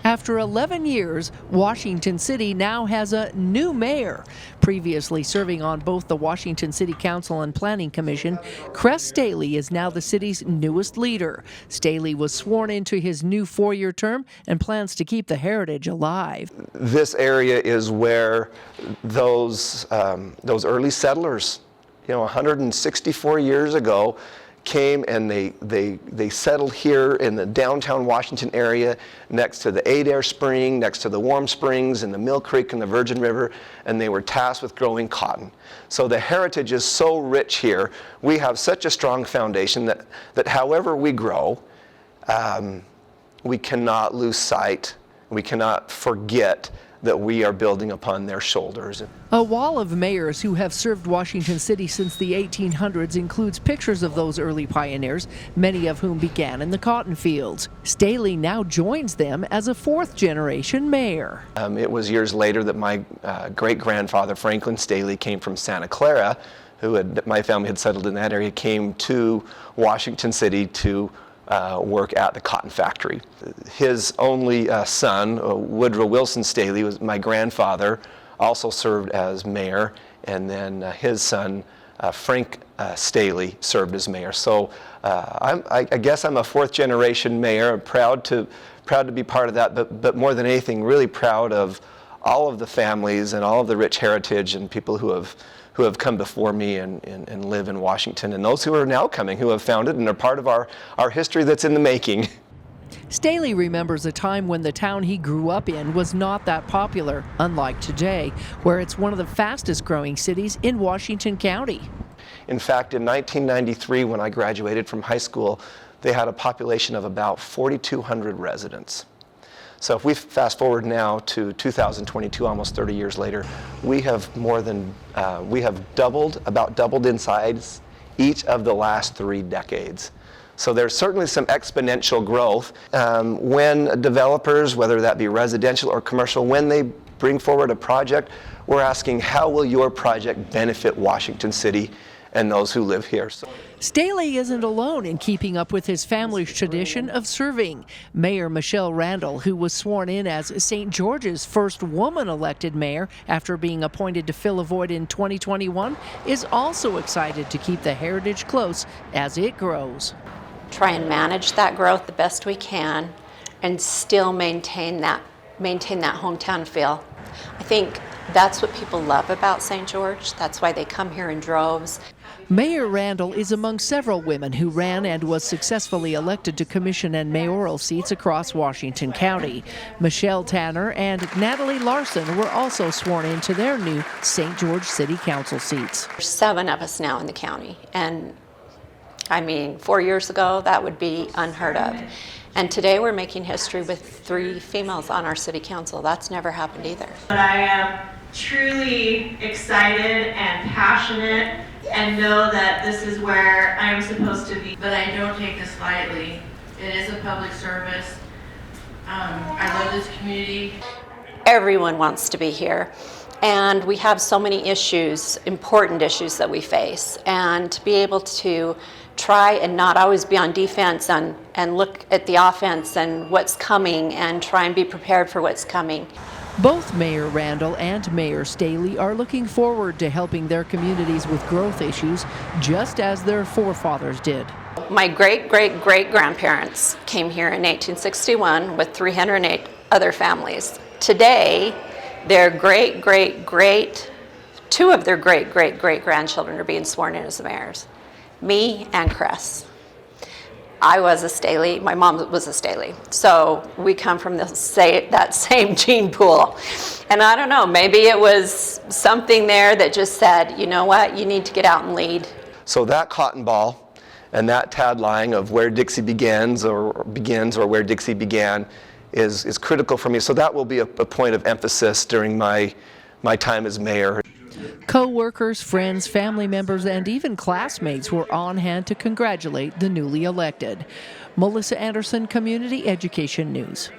After 11 years, Washington City now has a new mayor. Previously serving on both the Washington City Council and Planning Commission, Cress Staley is now the city's newest leader. Staley was sworn into his new 4-year term and plans to keep the heritage alive. This area is where those early settlers, 164 years ago, came and they settled here in the downtown Washington area next to the Adair Spring, next to the Warm Springs and the Mill Creek and the Virgin River, and they were tasked with growing cotton. So the heritage is so rich here. We have such a strong foundation that however we grow, we cannot lose sight, we cannot forget that we are building upon their shoulders. A wall of mayors who have served Washington City since the 1800s includes pictures of those early pioneers, many of whom began in the cotton fields. Staley now joins them as a fourth-generation mayor. It was years later that my great-grandfather, Franklin Staley, came from Santa Clara, my family had settled in that area, came to Washington City to work at the cotton factory. His only son, Woodrow Wilson Staley, was my grandfather, also served as mayor, and then his son, Frank Staley, served as mayor. So I guess I'm a fourth-generation mayor. I'm proud to be part of that, but more than anything, really proud of all of the families and all of the rich heritage and people who have come before me and live in Washington, and those who are now coming, who have founded and are part of our history that's in the making. Staley remembers a time when the town he grew up in was not that popular, unlike today, where it's one of the fastest growing cities in Washington County. In fact, in 1993, when I graduated from high school, they had a population of about 4,200 residents. So if we fast forward now to 2022, almost 30 years later, we have about doubled in size each of the last 3 decades. So there's certainly some exponential growth. When developers, whether that be residential or commercial, when they bring forward a project, we're asking, how will your project benefit Washington City and those who live here? Staley isn't alone in keeping up with his family's tradition of serving. Mayor Michelle Randall, who was sworn in as St. George's first woman-elected mayor after being appointed to fill a void in 2021, is also excited to keep the heritage close as it grows. Try and manage that growth the best we can and still maintain that hometown feel. I think that's what people love about St. George. That's why they come here in droves. Mayor Randall is among several women who ran and was successfully elected to commission and mayoral seats across Washington County. Michelle Tanner and Natalie Larson were also sworn into their new St. George City Council seats. There's 7 of us now in the county, and 4 years ago that would be unheard of. And today we're making history with 3 females on our city council. That's never happened either. But I am truly excited and passionate and know that this is where I am supposed to be. But I don't take this lightly. It is a public service. I love this community. Everyone wants to be here. And we have so many issues, important issues that we face. And to be able to try and not always be on defense and look at the offense and what's coming and try and be prepared for what's coming. Both Mayor Randall and Mayor Staley are looking forward to helping their communities with growth issues, just as their forefathers did. My great-great-great-grandparents came here in 1861 with 308 other families. Today, their two of their great-great-great-grandchildren are being sworn in as mayors. Me and Cress. I was a Staley, my mom was a Staley. So we come from that same gene pool. And I don't know, maybe it was something there that just said, you know what, you need to get out and lead. So that cotton ball and that tagline of where Dixie begins or where Dixie began is critical for me. So that will be a point of emphasis during my time as mayor. Co-workers, friends, family members, and even classmates were on hand to congratulate the newly elected. Melissa Anderson, Community Education News.